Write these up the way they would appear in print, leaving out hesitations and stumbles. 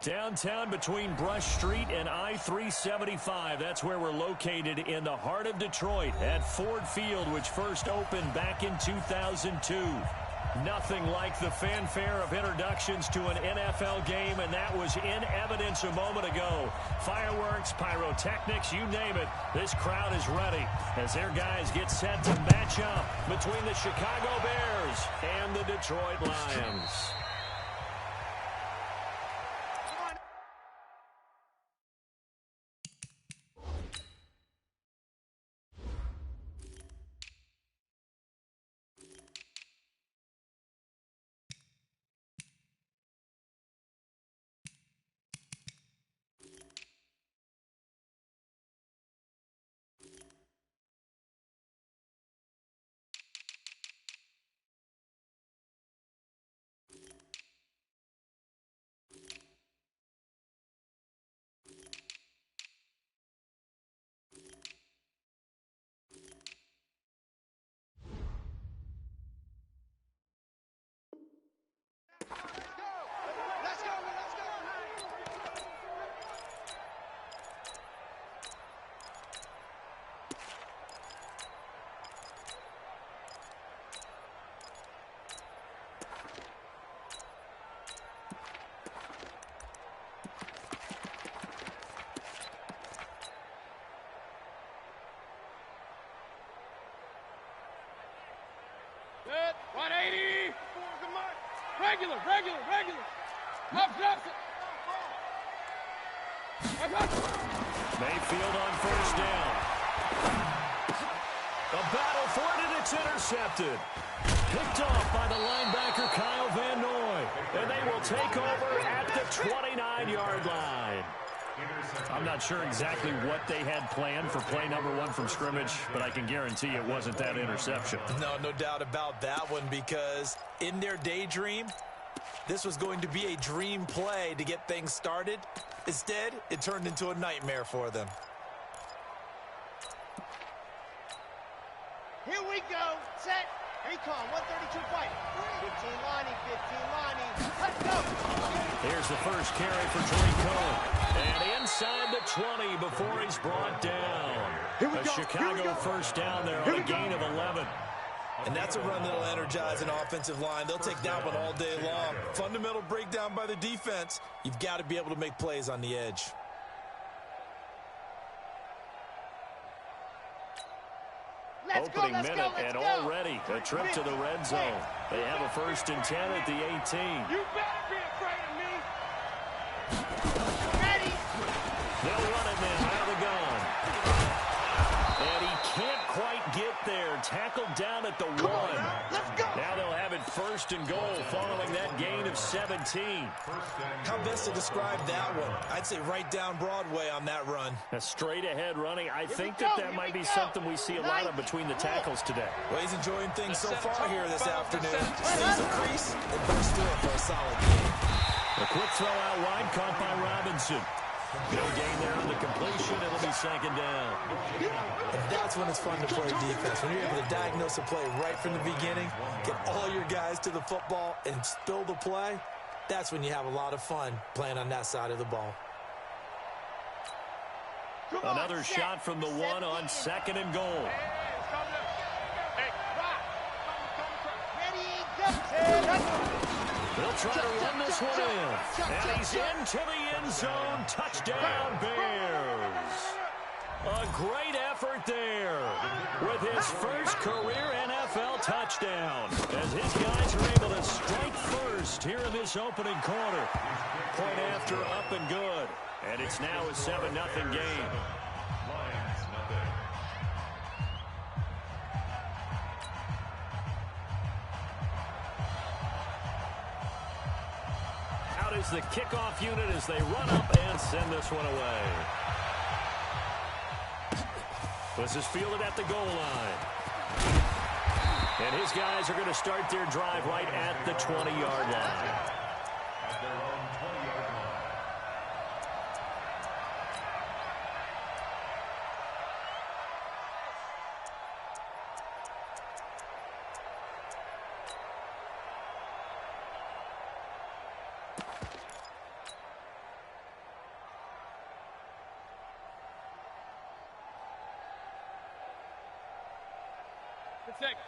Downtown between Brush Street and I-375. That's where we're located in the heart of Detroit at Ford Field, which first opened back in 2002. Nothing like the fanfare of introductions to an NFL game, and that was in evidence a moment ago. Fireworks, pyrotechnics, you name it. This crowd is ready as their guys get set to match up between the Chicago Bears and the Detroit Lions. Good. 180. Regular. Up, drops it. Mayfield on first down. A battle for it, and it's intercepted. Picked off by the linebacker Kyle Van Noy. And they will take over at the 29-yard line. I'm not sure exactly what they had planned for play number one from scrimmage, but I can guarantee it wasn't that interception. No doubt about that one, because in their daydream, this was going to be a dream play to get things started. Instead, it turned into a nightmare for them. Here we go. Set. Recon. 132 fight. 15 Lonnie. Let's go. Here's the first carry for Drake Cohen. And inside the 20 before he's brought down. A Chicago first down there on a gain of 11. And that's a run that'll energize an offensive line. They'll take that one all day long. Fundamental breakdown by the defense. You've got to be able to make plays on the edge. Opening minute, and already a trip to the red zone. They have a 1st and 10 at the 18. You better be afraid of me. Ready. They'll run it now out of the gun. And he can't quite get there. Tackled down at the 1. Let's go. Now they'll have it 1st and goal following that gain of 17. How best to describe that one? I'd say right down Broadway on that run. A straight ahead running. I think that might be something we see a lot of between the tackles today. Well, he's enjoying things so far here this afternoon. Stays a crease and bursts through it for a solid game. A quick throw out wide, caught by Robinson. No gain there on the completion. It'll be 2nd down. And that's when it's fun to play defense. When you're able to diagnose a play right from the beginning, get all your guys to the football, and spill the play, that's when you have a lot of fun playing on that side of the ball. Another shot from the 1 on 2nd and goal. They'll try to run this one in. And he's into the end zone. Touchdown, Bears. A great effort there with his first career NFL touchdown, as his guys are able to strike first here in this opening quarter. Point after, up and good. And it's now a 7-0 game. Out is the kickoff unit as they run up and send this one away. This is fielded at the goal line. And his guys are going to start their drive right at the 20-yard line.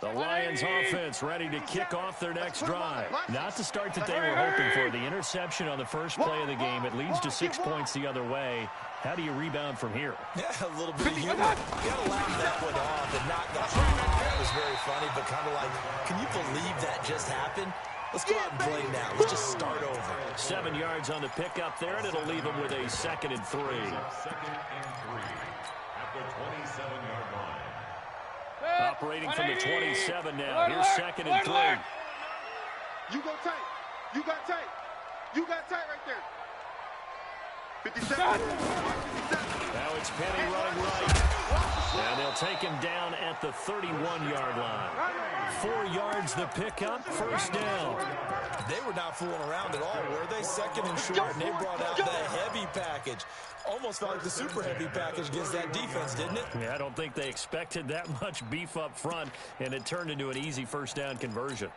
The Lions offense ready to kick off their next drive. Not the start that they were hoping for. The interception on the first play of the game. It leads to 6 points the other way. How do you rebound from here? Yeah, a little bit of humor. You got to laugh that one off and not go, that was very funny, but kind of like, can you believe that just happened? Let's go out and play now. Let's just start over. 7 yards on the pickup there, and it'll leave them with a 2nd and 3. 2nd and 3 at the 27-yard line. Operating from the 27 now. Here's 2nd and 3. You go tight. You got tight. You got tight right there. 57. Now it's Penny running right. And they'll take him down at the 31-yard line. 4 yards the pickup, first down. They were not fooling around at all, were they? 2nd and short, and they brought out the heavy package. Almost felt like the super heavy package against that defense, didn't it? Yeah, I don't think they expected that much beef up front, and it turned into an easy first down conversion.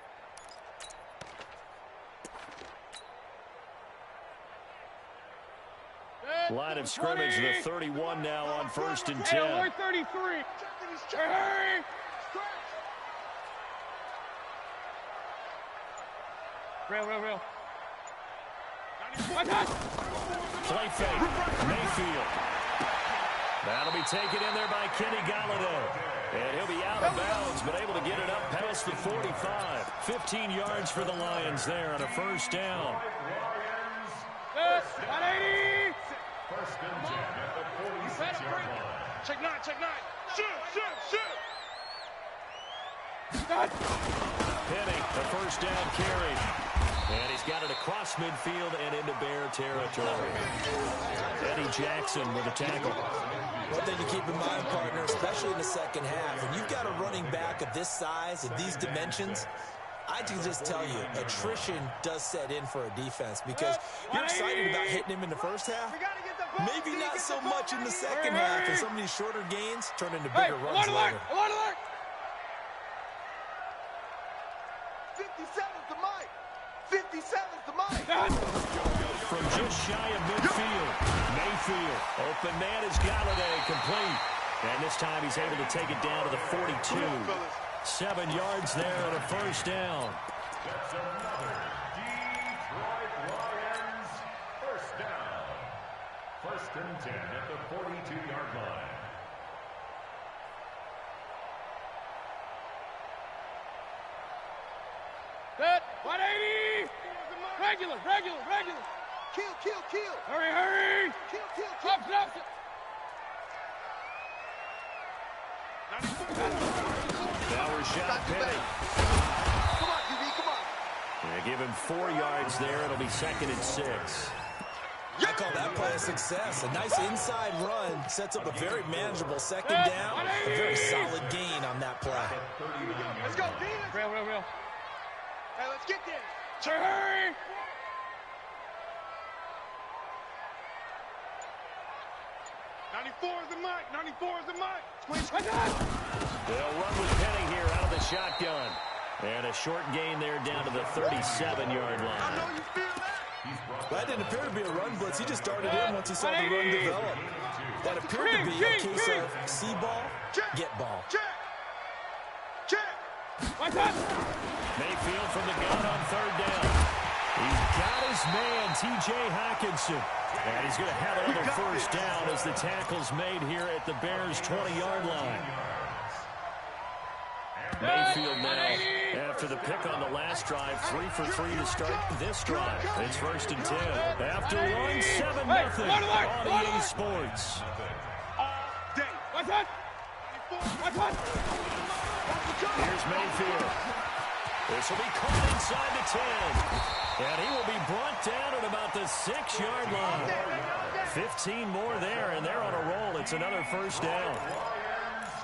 Line of scrimmage, the 31 now on 1st and 10. Hey, 33. Hey! Real. Play fake. Mayfield. That'll be taken in there by Kenny Golladay. And he'll be out of bounds, but able to get it up past the 45. 15 yards for the Lions there on a first down. 180. 1st and 10 at the 46-yard line. Check 9. Shoot. Penny, the first down carry. And he's got it across midfield and into Bear territory. Eddie Jackson with a tackle. One thing to keep in mind, partner, especially in the second half, when you've got a running back of this size, of these dimensions, I can just tell you, attrition does set in for a defense because you're excited about hitting him in the first half. Maybe not so much in the second half, and some of these shorter gains turn into bigger runs later. 57's the mic. 57's the mic. From just shy of midfield, Mayfield. Open man is Golladay, complete. And this time he's able to take it down to the 42. 7 yards there and a first down. That's another Detroit Lions first down. 1st and 10 at the 42-yard line. Set. 180. Regular. Kill. Hurry. Kill. Up. Now Rashad Penny. Come on, QB, come on. They give him 4 yards there. It'll be 2nd and 6. I call that play a success. A nice inside run sets up a very manageable second down. A very solid gain on that play. Let's go, Venus. Real. Hey, let's get there. Hurry. '94 is the mic. Squeeze. They'll run with Penny here out of the shotgun. And a short gain there down to the 37-yard line. I know you feel that. That didn't appear to be a run blitz. He just started in once he saw the run develop. That appeared to be a case of see ball, get ball. Check. Mayfield from the gun on 3rd down. He's got his man, T.J. Hockenson. And he's going to have another first down as the tackle's made here at the Bears' 20-yard line. Mayfield now, after the pick on the last drive, 3 for 3 to start this drive. It's 1st and 10. After one, 7-0 on EA Sports. Here's Mayfield. This will be caught inside the 10. And he will be brought down at about the 6-yard line. 15 more there, and they're on a roll. It's another first down.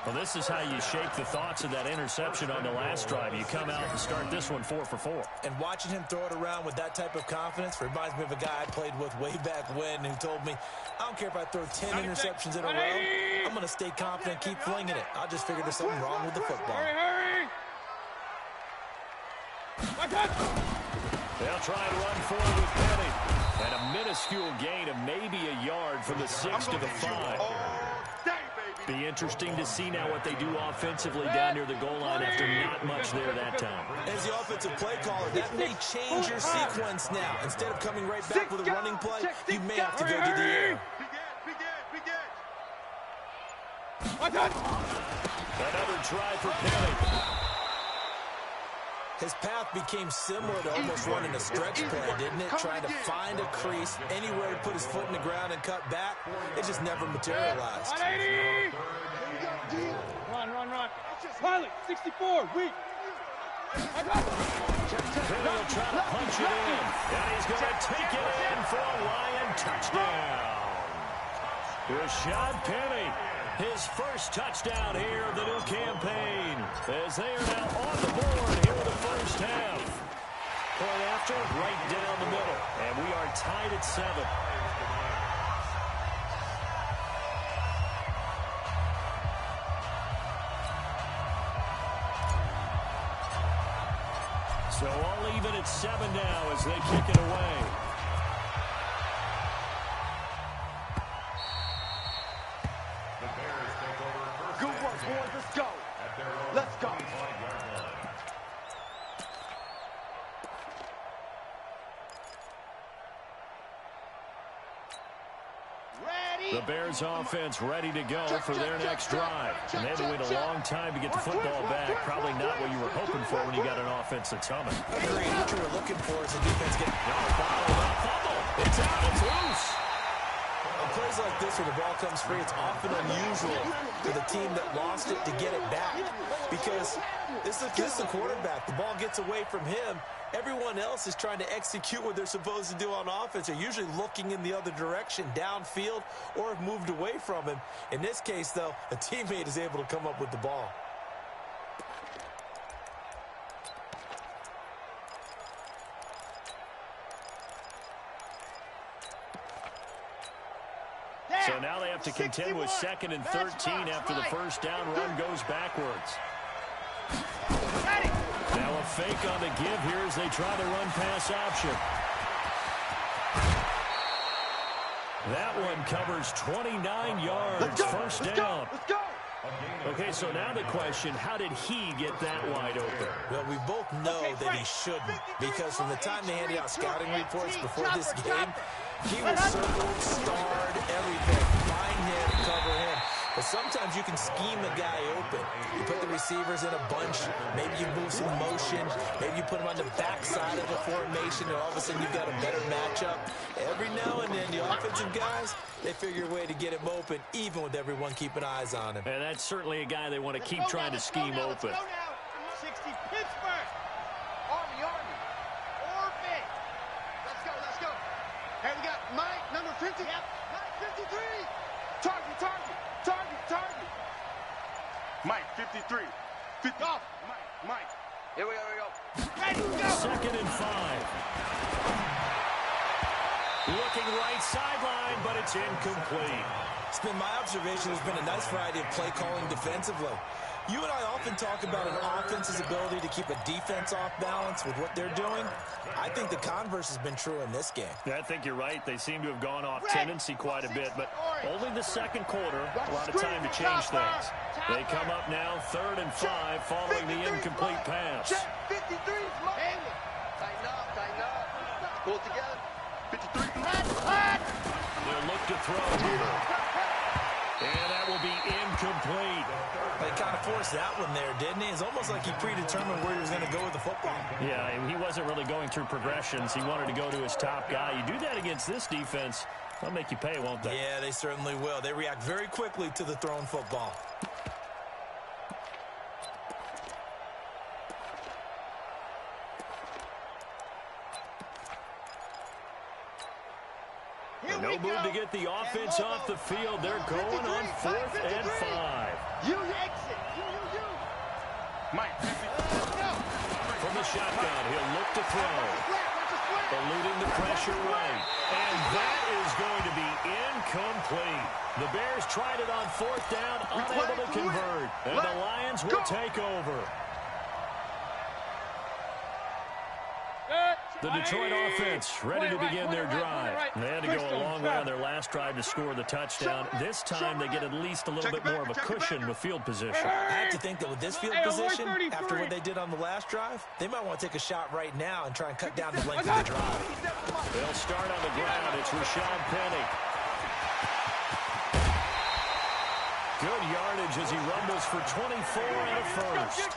Well, this is how you shake the thoughts of that interception on the last drive. You come out and start this one 4 for 4. And watching him throw it around with that type of confidence reminds me of a guy I played with way back when who told me, I don't care if I throw 10 interceptions in a row. I'm going to stay confident, keep flinging it. I just figured there's something wrong with the football. Hurry. They'll try and run forward with Penny. And a minuscule gain of maybe a yard from the 6 to the 5. Be interesting to see now what they do offensively down near the goal line after not much there that time. As the offensive play caller, that may change your sequence now. Instead of coming right back with a running play, you may have to go to the air. Another try for Penny. His path became similar to almost running a stretch play, didn't it? Trying to find a crease, anywhere to put his foot in the ground and cut back. It just never materialized. Run. Pilot, 64, weak. Penny will try to punch it in. And he's going to take it in for a Lion touchdown. Rashad Penny, his first touchdown here of the new campaign, as they are now on the board here in the first half. Point after, right down the middle, and we are tied at 7. So all even at 7 now as they kick it away. Good work, boys. Let's go. Let's go. The Bears offense ready to go for their next drive. And they had to wait a long time to get the football back. Probably not what you were hoping for when you got an offense that's humming. Agreed. What you were looking for is the defense getting... Fumble. It's out. It's loose. On plays like this where the ball comes free, it's often unusual for the team that lost it to get it back. Because this is the quarterback. The ball gets away from him. Everyone else is trying to execute what they're supposed to do on offense. They're usually looking in the other direction, downfield, or have moved away from him. In this case, though, a teammate is able to come up with the ball. So now they have to contend with 2nd and 13 after the first down run goes backwards. Now a fake on the give here as they try the run-pass option. That one covers 29 yards. First down. Let's go. Okay, so now the question, how did he get that wide open? Well, we both know that he shouldn't, because from the time they handed out scouting reports before this game, he was circled, starred, everything. Find him, cover him. But sometimes you can scheme a guy open. You put the receivers in a bunch. Maybe you move some motion. Maybe you put them on the backside of a formation, and all of a sudden you've got a better matchup. Every now and then, the offensive guys, they figure a way to get him open, even with everyone keeping eyes on him. And that's certainly a guy they want to keep trying to scheme open. 60 Pittsburgh. Army. Orbit. Let's go. Hey, we got Mike, number 50. Yep. Mike, 53. Target. Mike, 53. 50. Off. Mike. Here we go. Ready, go. 2nd and 5. Looking right sideline, but it's incomplete. It's been my observation there's been a nice variety of play calling defensively. You and I often talk about an offense's ability to keep a defense off balance with what they're doing. I think the converse has been true in this game. I think you're right. They seem to have gone off tendency quite a bit, but only the second quarter, a lot of time to change things. They come up now 3rd and 5 following the incomplete pass. 53. Tighten up. Pull it together. 53. They'll look to throw here. And that will be incomplete. They kind of forced that one there, didn't he? It's almost like he predetermined where he was going to go with the football. Yeah, he wasn't really going through progressions. He wanted to go to his top guy. You do that against this defense, they'll make you pay, won't they? Yeah, they certainly will. They react very quickly to the thrown football. No move to get the offense off the field. They're going on 4th and 5. You exit. You. Mike, 53. From the shotgun, he'll look to throw. Eluding the pressure right. And that is going to be incomplete. The Bears tried it on 4th down, unable to convert. And the Lions will take over. Good. The Detroit offense ready to begin their drive. They had to go a long way on their last drive to score the touchdown. This time they get at least a little bit more of a cushion with field position. I have to think that with this field position, after what they did on the last drive, they might want to take a shot right now and try and cut down the length of the drive. They'll start on the ground. It's Rashad Penny. Good yardage as he rumbles for 24 and a first.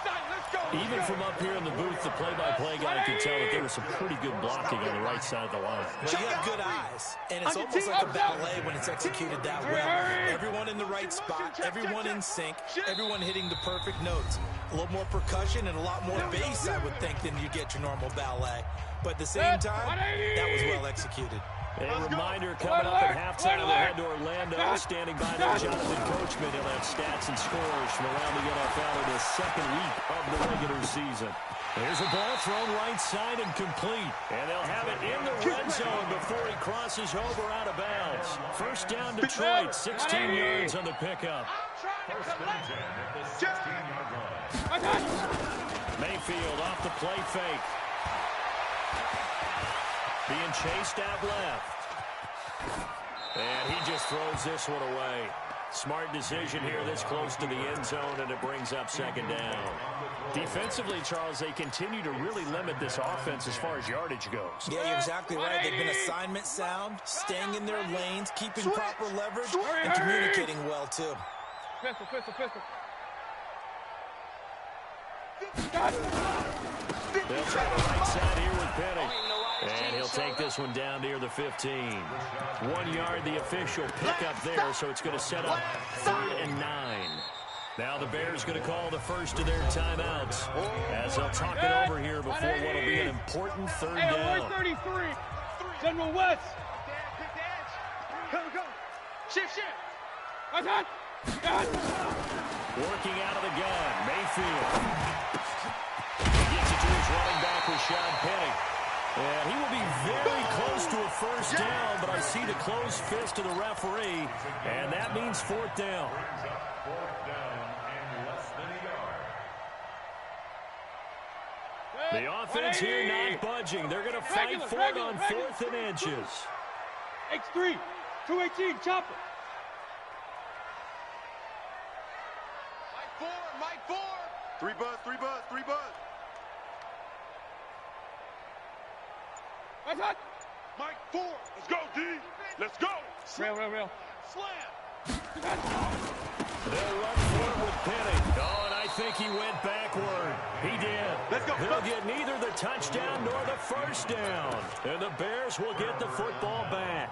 Even from up here in the booth, the play-by-play guy could tell that there was some pretty good blocking on the right side of the line. Well, you have good eyes, and it's almost like a ballet when it's executed that well. Everyone in the right spot, everyone in sync, everyone hitting the perfect notes. A little more percussion and a lot more bass, I would think, than you get your normal ballet. But at the same time, that was well executed. A reminder coming up at halftime, we'll head to Orlando. Standing by there, Jonathan Coachman. He'll have stats and scores from around the NFL in the second week of the regular season. Here's a ball thrown right side and complete. And they'll have it in the red zone before he crosses over out of bounds. First down Detroit, 16 yards on the pickup. First and 10 at the 16-yard line. Mayfield off the play fake. Being chased out left. And he just throws this one away. Smart decision here this close to the end zone, and it brings up second down. Defensively, Charles, they continue to really limit this offense as far as yardage goes. Yeah, you're exactly right. They've been assignment sound, staying in their lanes, keeping proper leverage, and communicating well, too. Pistol. They'll try the right side here with Penny. And he'll take this one down near the 15. 1 yard, the official pickup there, so it's going to set up 3rd and 9. Now the Bears going to call the first of their timeouts as they'll talk it over here before what will be an important 3rd down. 33. General West. Go. Shift. Working out of the gun, Mayfield. He gets it to his running back, Rashad Penny. And he will be very close to a first down, but I see the closed fist of the referee, and that means 4th down. Brings up 4th down and less than a yard. The offense here not budging. They're going to fight for it on 4th and inches. X3, 218, chopper. Mike 4. 3 buzz. Mike 4. Let's go, D. Let's go. Real. Slam. They'll run for it with Penny. Oh, and I think he went backward. He did. Let's go. He'll get neither the touchdown nor the first down. And the Bears will get the football back.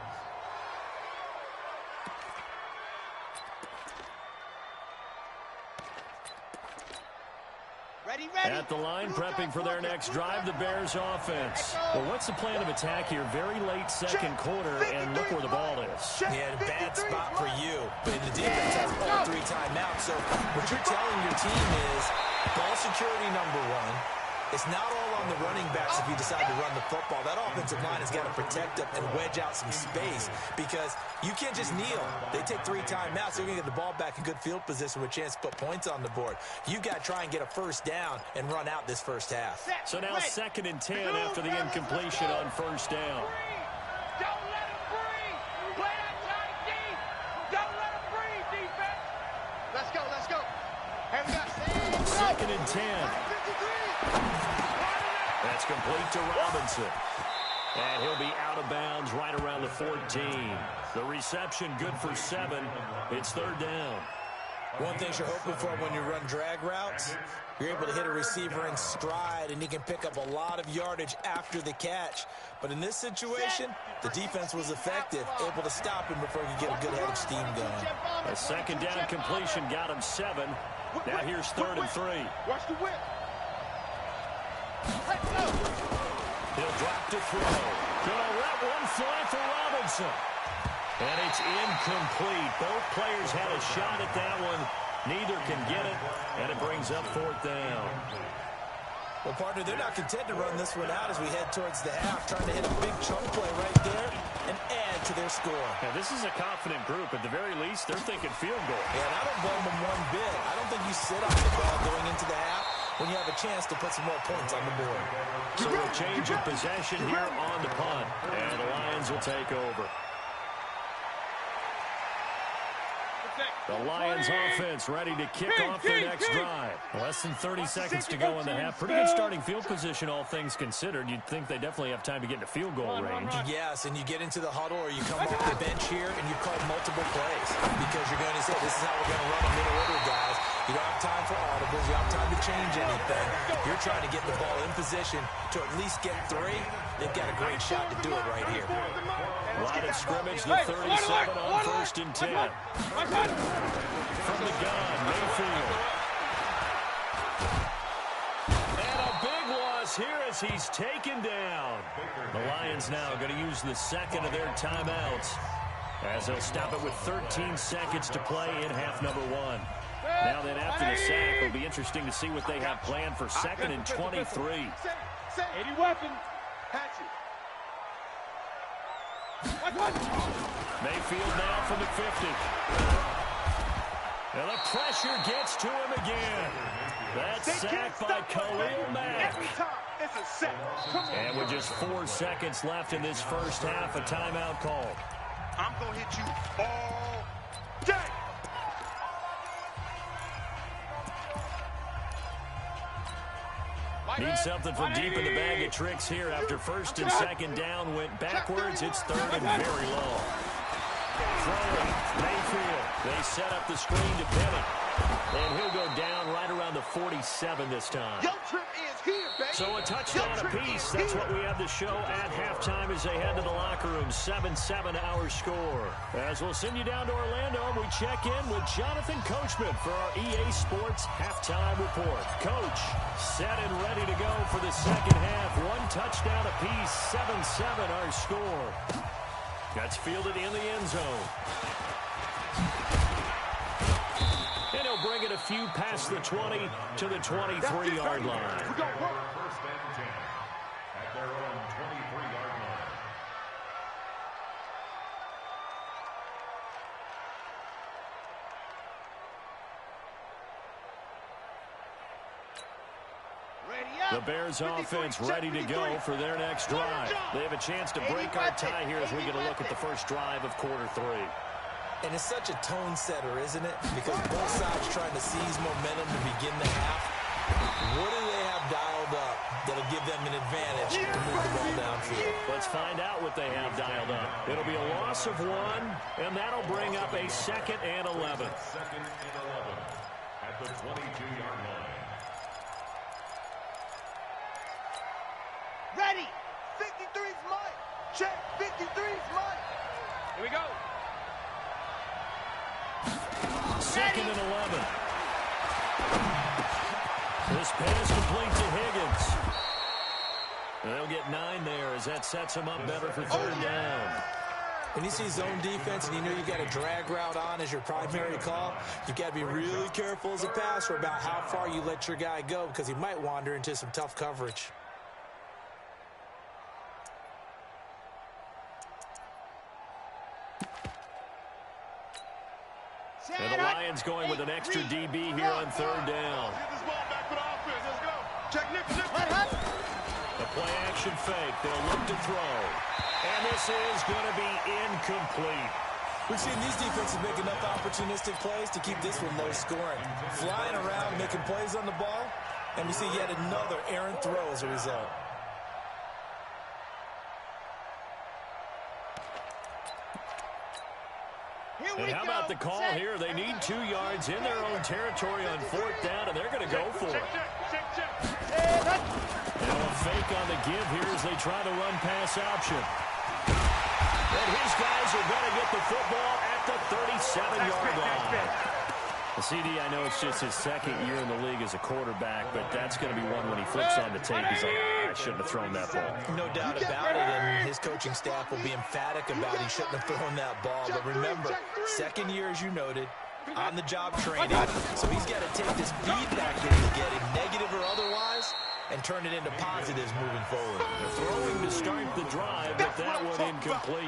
Ready. At the line, prepping for their next drive, the Bears offense. Well, what's the plan of attack here? Very late second quarter, and look where the ball is. Yeah, bad spot for you. But the defense has all 3 timeouts. So what you're telling your team is ball security #1. It's not all on the running backs if you decide to run the football. That offensive line has got to protect them and wedge out some space because you can't just kneel. They take 3 timeouts. They're going to get the ball back in good field position with a chance to put points on the board. You've got to try and get a first down and run out this first half. So now 2nd and 10 after the incompletion on first down. Don't let him breathe. Play that tight deep. Don't let him breathe, defense. Let's go. Here we go. 2nd and 10. That's complete to Robinson. And he'll be out of bounds right around the 14. The reception good for 7. It's 3rd down. One thing you're hoping for when you run drag routes, you're able to hit a receiver in stride, and he can pick up a lot of yardage after the catch. But in this situation, the defense was effective, able to stop him before he could get a good head of steam going. A 2nd down completion got him 7. Now here's 3rd and 3. Watch the whip. He'll drop to throw. Gonna let one fly for Robinson. And it's incomplete. Both players had a shot at that one. Neither can get it, and it brings up 4th down. Well, partner, they're not content to run this one out as we head towards the half, trying to hit a big chunk play right there and add to their score. Now, this is a confident group. At the very least, they're thinking field goal. Yeah, and I don't blame them one bit. I don't think you sit on the ball going into the half when you have a chance to put some more points on the board. So a change of possession here on the punt, and the Lions will take over. The Lions offense ready to kick off their next drive. Less than 30 seconds to go in the half. Pretty good starting field position, all things considered. You'd think they definitely have time to get into field goal range. Yes, and you get into the huddle or you come off the bench here and you call multiple plays because you're going to say, this is how we're going to run a middle order, guys. You don't have time for audibles. You don't have time to change anything. You're trying to get the ball in position to at least get 3. They've got a great shot to do it right here. Line of scrimmage, the 37 on 1st and 10. From the gun, Mayfield. And a big loss here as he's taken down. The Lions now going to use the second of their timeouts as they'll stop it with 13 seconds to play in half number 1. Now then, after the sack, it'll be interesting to see what they have planned for 2nd and 23. 80 weapons. Hatchet. Mayfield now from the 50. And the pressure gets to him again. That's sacked by Khalil Mack. And with just 4 seconds left in this first half, a timeout called. I'm going to hit you all day. Need something from deep in the bag of tricks here after 1st and 2nd down went backwards. It's 3rd and very long. Throwing, Mayfield. They set up the screen to Penny. And he'll go down right around the 47 this time. Your trip is here, baby. So a touchdown apiece. That's what we have to show at halftime as they head to the locker room. 7-7 our score. As we'll send you down to Orlando, we check in with Jonathan Coachman for our EA Sports Halftime Report. Coach, set and ready to go for the second half. 1 touchdown apiece. 7-7 our score. That's fielded in the end zone. And he'll bring it a few past the 20 to the 23-yard line. First and 10 at their own 23-yard line. The Bears offense ready to go for their next drive. They have a chance to break our tie here as we get a look at the first drive of quarter 3. And it's such a tone setter, isn't it? Because both sides trying to seize momentum to begin the half. What do they have dialed up that'll give them an advantage to move the ball downfield? Let's find out what they have dialed up. It'll be a loss of 1, and that'll bring up a 2nd and 11. 2nd and 11 at the 22-yard line. Ready. 53's mine. Check. 53's mine. Here we go. 2nd and 11. This pass complete to Higgins. And they'll get 9 there as that sets them up better for 3rd down. When you see zone defense and you know you got a drag route on as your primary call, you've got to be really careful as a passer about how far you let your guy go because he might wander into some tough coverage. And the Lions going with an extra DB here on 3rd down. Get this ball back for the offense. Let's go. Check Nick. The play action fake. They'll look to throw. And this is going to be incomplete. We've seen these defenses make enough opportunistic plays to keep this one low scoring. Flying around, making plays on the ball, and we see yet another errant throw as a result. And how about the call here? They need 2 yards in their own territory on 4th down, and they're going to go for it. Now a fake on the give here as they try to run pass option. And his guys are going to get the football at the 37-yard line. The CD, I know it's just his 2nd year in the league as a quarterback, but that's going to be one when he flips on the tape. He's like, I shouldn't have thrown that ball. No doubt about it, and his coaching staff will be emphatic about he shouldn't have thrown that ball. But remember, 2nd year, as you noted, on-the-job training. So he's got to take this feedback that he's getting, negative or otherwise, and turn it into positives moving forward. Throwing to start the drive, but that one incomplete.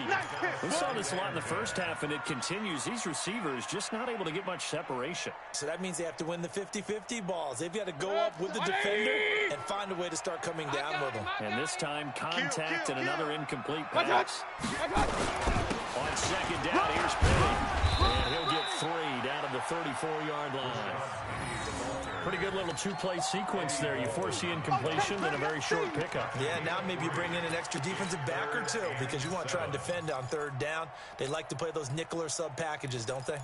We saw this a lot in the first half, and it continues. These receivers just not able to get much separation. So that means they have to win the 50-50 balls. They've got to go up with the defender and find a way to start coming down with them. And this time, contact and another incomplete pass. On second down, here's Penny. And he'll get 3 down to the 34-yard line. Pretty good little two-play sequence there. You force the incompletion, then a very short pickup. Yeah, now maybe you bring in an extra defensive back or two because you want to try and defend on third down. They like to play those nickel or sub packages, don't they?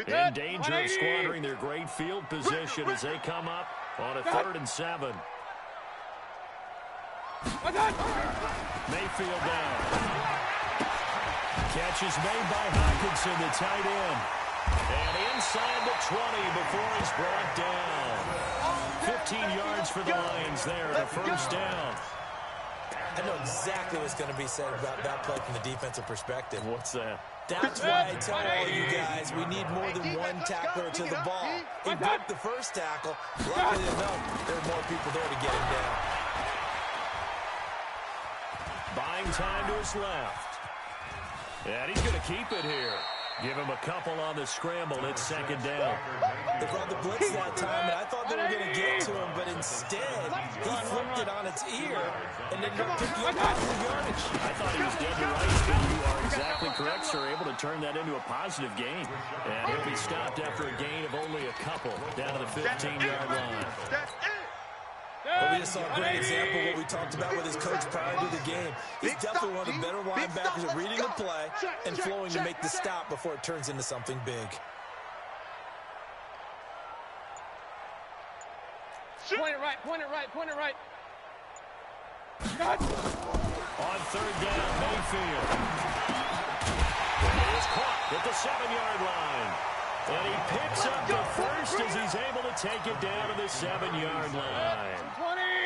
In danger of squandering their great field position as they come up on a 3rd and 7. Mayfield down. Catch is made by Hockenson, the tight end. And inside the 20 before he's brought down. 15 yards for the Lions there, the first down. I know exactly what's going to be said about that play from the defensive perspective. What's that? That's why I tell all you guys we need more than one tackler to the ball. He broke the first tackle. Luckily enough, there are more people there to get him down. Buying time to his left. And he's going to keep it here. Give him a couple on the scramble. It's second down. They brought the blitz that time, and I thought they were going to get to him, but instead, he flipped it on its ear and ended up picking up positive yardage. I thought he was dead to rights, but you are exactly correct, sir. Able to turn that into a positive gain. And he'll be stopped after a gain of only a couple down to the 15-yard line. But we just saw a great example of what we talked about with his coach prior to the game. He's definitely one of the better linebackers at reading the play and flowing to make the stop before it turns into something big. Point it right, point it right, point it right. On third down, Mayfield. He is caught at the 7-yard line. And he picks up the first as he's able to take it down to the 7-yard line.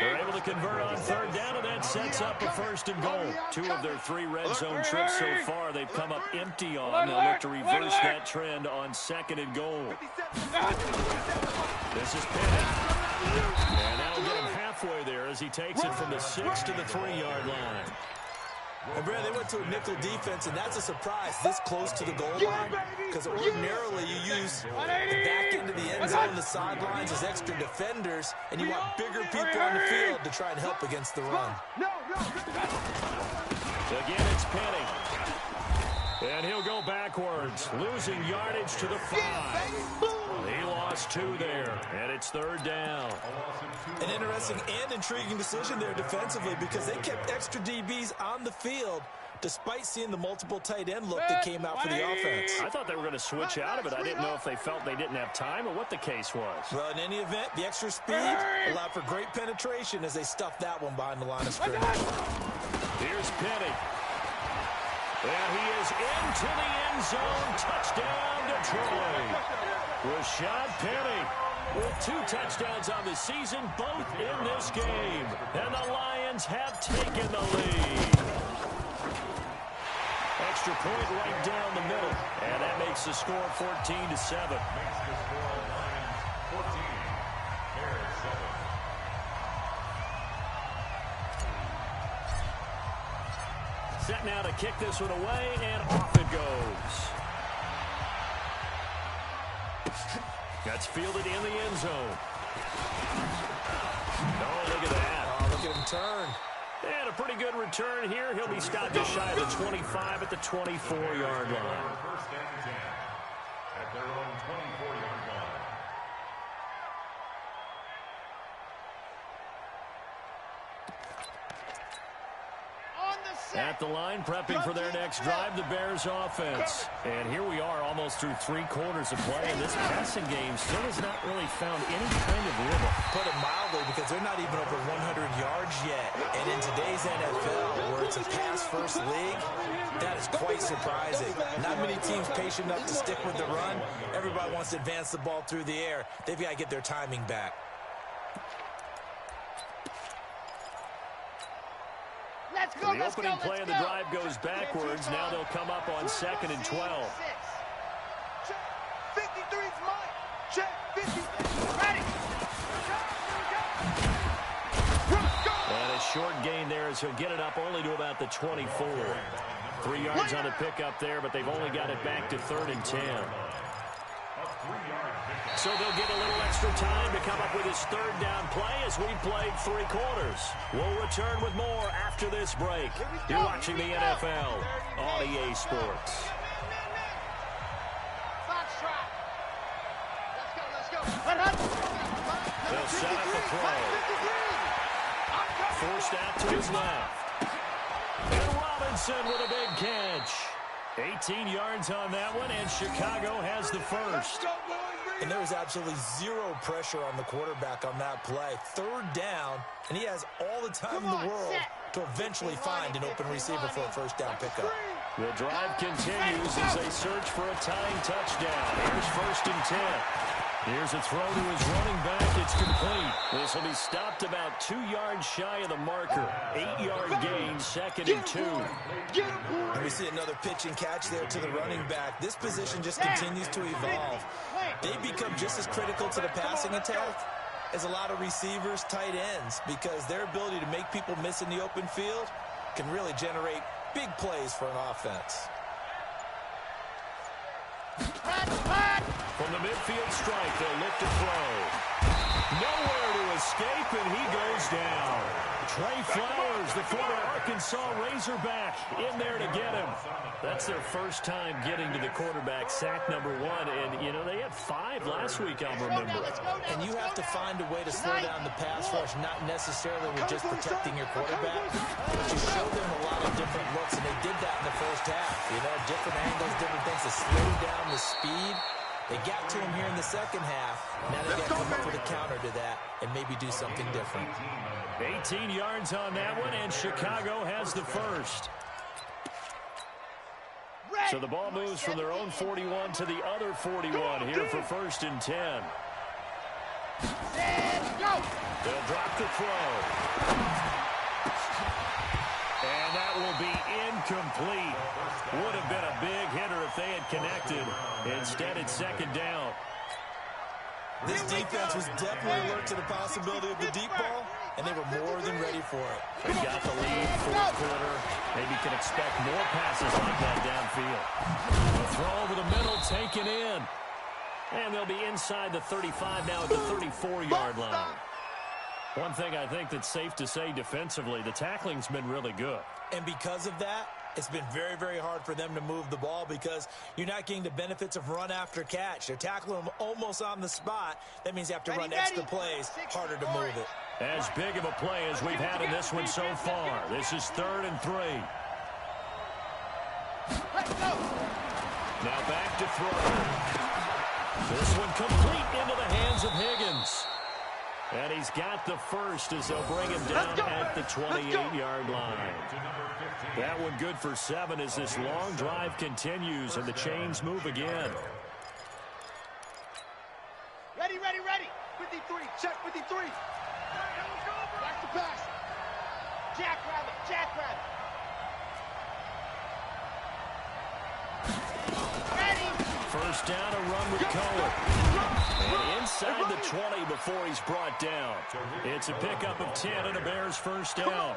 They're able to convert on third down, and that sets up a 1st and goal. 2 of their 3 red zone trips so far they've come up empty on. They'll look to reverse that trend on 2nd and goal. This is Penny. And that'll get him halfway there as he takes it from the 6 to the 3-yard line. And Brad, they went to a nickel defense, and that's a surprise this close to the goal line, because ordinarily you use the back end of the end zone, the sidelines as extra defenders, and you want bigger people on the field to try and help against the run. Again, it's Penny. And he'll go backwards, losing yardage to the 5. He lost 2 there, and it's third down. An interesting and intriguing decision there defensively because they kept extra DBs on the field despite seeing the multiple tight end look that came out for the offense. I thought they were going to switch out of it. I didn't know if they felt they didn't have time or what the case was. Well, in any event, the extra speed allowed for great penetration as they stuffed that one behind the line of scrimmage. Here's Penny. And he is into the end zone. Touchdown, Detroit. Rashad Penny with 2 touchdowns on the season, both in this game. And the Lions have taken the lead. Extra point right down the middle. And that makes the score 14-7. Makes the score Lions 14, Bears 7. Set now to kick this one away, and off it goes. That's fielded in the end zone. Oh, look at that. Oh, look at him turn. And a pretty good return here. He'll be stopped just shy of the 25 at the 24-yard line. First and 10 at their own 24-yard line. At the line, prepping for their next drive, the Bears offense. And here we are almost through 3 quarters of play, and this passing game still has not really found any kind of rhythm. Put it mildly, because they're not even over 100 yards yet. And in today's NFL, where it's a pass-first league, that is quite surprising. Not many teams patient enough to stick with the run. Everybody wants to advance the ball through the air. They've got to get their timing back. The opening play of the drive goes backwards. Now they'll come up on 2nd and 12. 53's mine. Check, 50. Ready. And a short gain there as he'll get it up only to about the 24. 3 yards on the pickup there, but they've only got it back to 3rd and 10. So they'll get a little extra time to come up with his 3rd down play as we've played 3 quarters. We'll return with more after this break. You're watching the NFL on EA Sports. Foxtrot. Let's go. They'll set up the throw. Forced out to his left. And Robinson with a big catch. 18 yards on that one, and Chicago has the first. And there was absolutely zero pressure on the quarterback on that play. 3rd down, and he has all the time in the world to eventually find an open receiver for a first down pickup. The drive continues as they search for a tying touchdown. Here's 1st and 10. Here's a throw to his running back. It's complete. This will be stopped about 2 yards shy of the marker. 8-yard gain, 2nd and 2. And we see another pitch and catch there to the running back. This position just continues to evolve. They become just as critical to the passing attack as a lot of receivers, tight ends, because their ability to make people miss in the open field can really generate big plays for an offense. From the midfield strike, they'll look to throw. Nowhere to escape, and he goes down. Trey Flowers, the former Arkansas Razorback, in there to get him. That's their first time getting to the quarterback, sack number 1. And, you know, they had 5 last week, I'll remember. And you have to find a way to slow down the pass rush, not necessarily with just protecting your quarterback, but you show them a lot of different looks, and they did that in the first half. You know, different angles, different things to slow down the speed. They got to him here in the second half. Now they got to come up with a counter to that and maybe do something different. 18 yards on that one, and Chicago has the first. So the ball moves from their own 41 to the other 41 here for 1st and 10. They'll drop the throw. And that will be incomplete. Would have been a big hitter if they had connected. Instead, it's 2nd down. This defense was definitely alert to the possibility of the deep ball, and they were more than ready for it. They got the lead, 4th quarter. Maybe can expect more passes like that downfield. A throw over the middle, taken in. And they'll be inside the 35 now at the 34-yard line. One thing I think that's safe to say defensively, the tackling's been really good. And because of that, it's been very, very hard for them to move the ball because you're not getting the benefits of run after catch. They're tackling them almost on the spot. That means you have to run extra plays, harder to move it. As big of a play as we've had in this one so far. This is 3rd and 3. Now back to throw. This one complete into the hands of Higgins. And he's got the first as they'll bring him down at the 28-yard line. That one good for 7 as this long drive continues and the chains move again. Ready. 53, check 53. Back to pass. Jackrabbit. Ready. First down, a run with Cohen. And inside the 20 before he's brought down. It's a pickup of 10 and a Bears first down.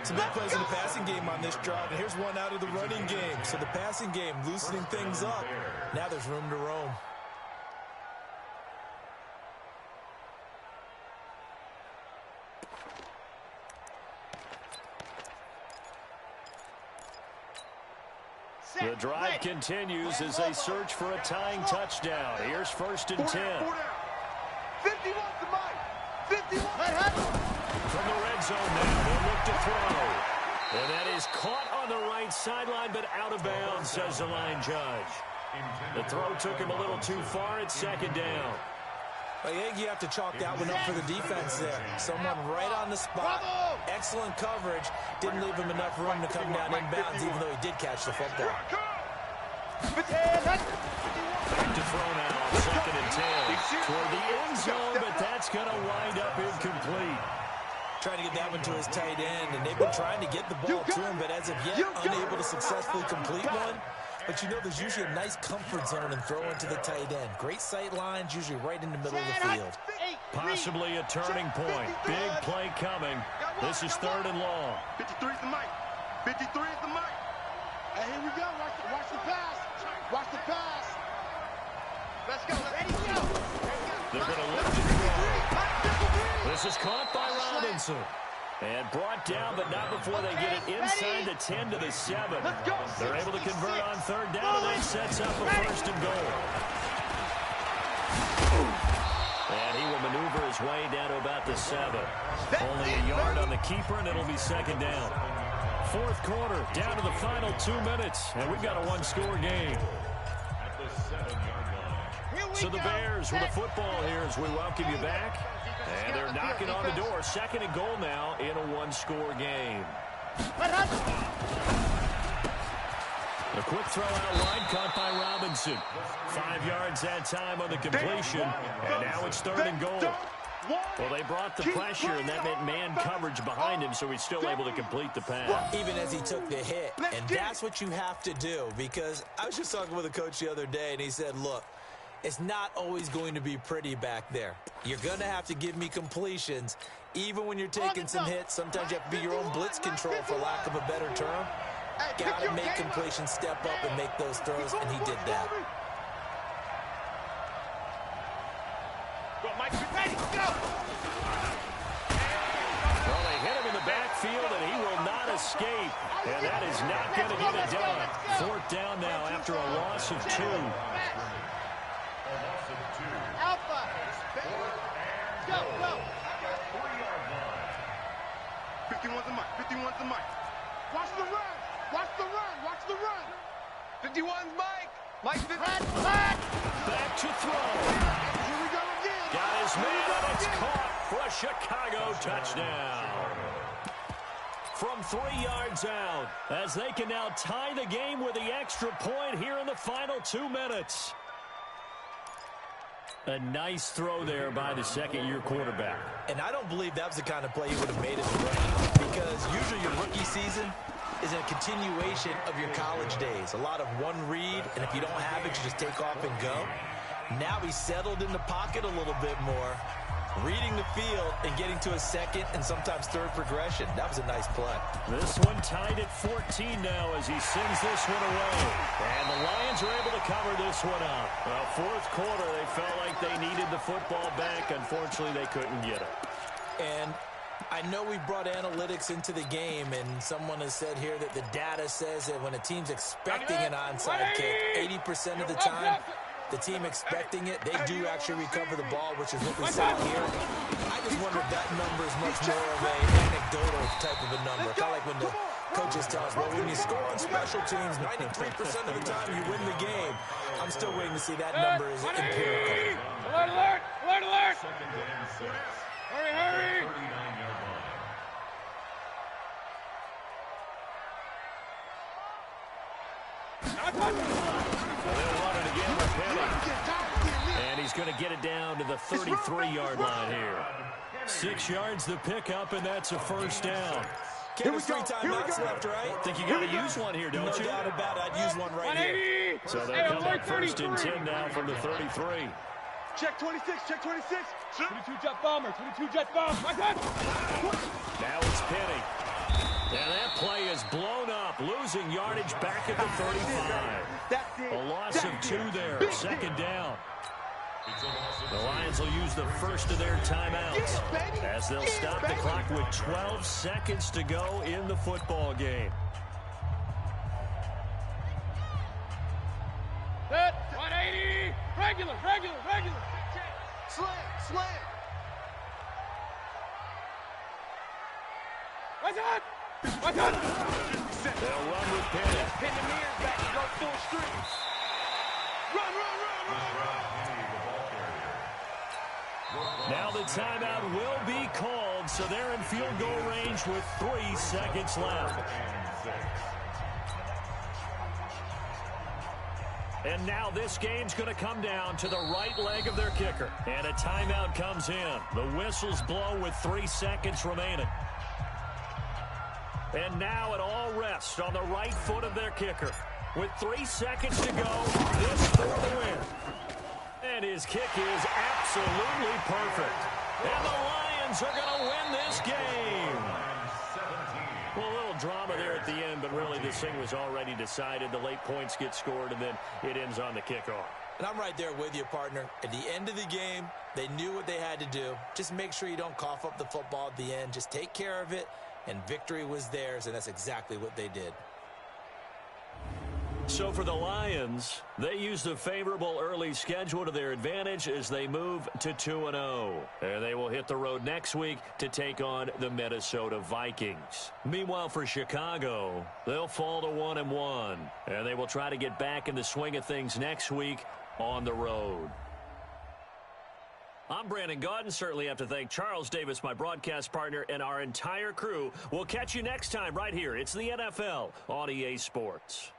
Some big plays in the passing game on this drive, and here's one out of the running game. So the passing game loosening things up. Now there's room to roam. The drive continues as they search for a tying touchdown. Here's 1st and 10. 51 to mine. 51. From the red zone now, they'll look to throw. And that is caught on the right sideline, but out of bounds, says the line judge. The throw took him a little too far. It's 2nd down. I think you have to chalk that one up for the defense there. Someone right on the spot. Excellent coverage. Didn't leave him enough room to come down inbounds, even though he did catch the football. Back to throw now, 2nd and 10. Toward the end zone, but that's going to wind up incomplete. Trying to get that one to his tight end, and they've been trying to get the ball to him, but as of yet, unable to successfully complete one. But you know there's usually a nice comfort zone in throwing to the tight end. Great sight lines, usually right in the middle of the field. Possibly a turning point. Big play coming. This is 3rd and long. 53 is the mic. 53 is the mic. And here we go. Watch the pass. Watch the pass. Let's go. Ready, go. They're going to lift it through. This is caught by Robinson. And brought down, but not before they get it inside the 10 to the 7. They're able to convert on 3rd down, and that sets up a 1st and goal. And he will maneuver his way down to about the 7. Only a yard on the keeper, and it'll be 2nd down. 4th quarter, down to the final 2 minutes, and we've got a 1-score game. At the 7-yard line. So the Bears with a football here as we welcome you back. And they're knocking on the door. 2nd and goal now in a 1-score game. A quick throw out wide, caught by Robinson. 5 yards that time on the completion. And now it's 3rd and goal. Well, they brought the pressure, and that meant man coverage behind him, so he's still able to complete the pass. Even as he took the hit. And that's what you have to do, because I was just talking with a coach the other day, and he said, look, it's not always going to be pretty back there. You're going to have to give me completions. Even when you're taking some hits, sometimes you have to be your own blitz control, for lack of a better term. Got to make completions, step up, and make those throws, and he did that. Go, Mike, be ready, go! Well, they hit him in the backfield, and he will not escape. And that is not going to get it done. 4th down now after a loss of 2. Alpha! Go, go! 51's the mic. 51's the mic. Watch the run! Watch the run! Watch the run! 51's Mike! Mike, Back to throw. here we go again! Got his man, and it's caught for a Chicago touchdown. From 3 yards out, as they can now tie the game with the extra point here in the final 2 minutes. A nice throw there by the 2nd-year quarterback. And I don't believe that was the kind of play he would have made as a rookie, because usually your rookie season is a continuation of your college days. A lot of one read, and if you don't have it, you just take off and go. Now he's settled in the pocket a little bit more, reading the field and getting to a 2nd and sometimes 3rd progression. That was a nice play. This one tied at 14 now as he sends this one away. And the Lions are able to cover this one up. Well, 4th quarter, they felt like they needed the football back. Unfortunately, they couldn't get it. And I know we brought analytics into the game, and someone has said here that the data says that when a team's expecting an onside kick, 80% of the time, the team expecting it, they do actually recover the ball, which is what we saw here. I just wonder if that number is much more of an anecdotal type of a number. Kind of like when the coaches tell us, well, when you score on special teams, 93% of the time you win the game. I'm still waiting to see that number is empirical. Alert, alert! Alert, alert! 2nd and 6. Hurry, hurry! 39-yard line. They'll run it again with Penny. And he's going to get it down to the 33-yard line here. 6 yards the pickup, and that's a 1st down. Here we 3 timeouts left, right? Think you got to use one here, don't No you? doubt about it. I'd use one right here. So they'll come up 1st and 10 now from the 33. Check 26, check 26. 22 jet bomber, 22 jet bomb. Now it's Penny. And that play is blown up, losing yardage back at the 35. A loss of 2 there, 2nd down. The Lions will use the first of their timeouts as they'll stop the clock with 12 seconds to go in the football game. Set, 180, regular. Slam, slam. What's up? They'll run with Penny. Pin the mirrors back and go full street. Run. Now the timeout will be called, so they're in field goal range with 3 seconds left. And now this game's going to come down to the right leg of their kicker. And a timeout comes in. The whistles blow with 3 seconds remaining. And now it all rests on the right foot of their kicker. With 3 seconds to go, this for the win. And his kick is absolutely perfect. And the Lions are going to win this game. Well, a little drama there at the end, but really this thing was already decided. The late points get scored, and then it ends on the kickoff. And I'm right there with you, partner. At the end of the game, they knew what they had to do. Just make sure you don't cough up the football at the end. Just take care of it, and victory was theirs, and that's exactly what they did. So for the Lions, they used a favorable early schedule to their advantage as they move to 2-0. And they will hit the road next week to take on the Minnesota Vikings. Meanwhile, for Chicago, they'll fall to 1-1. And they will try to get back in the swing of things next week on the road. I'm Brandon Gaudin. Certainly have to thank Charles Davis, my broadcast partner, and our entire crew. We'll catch you next time right here. It's the NFL on EA Sports.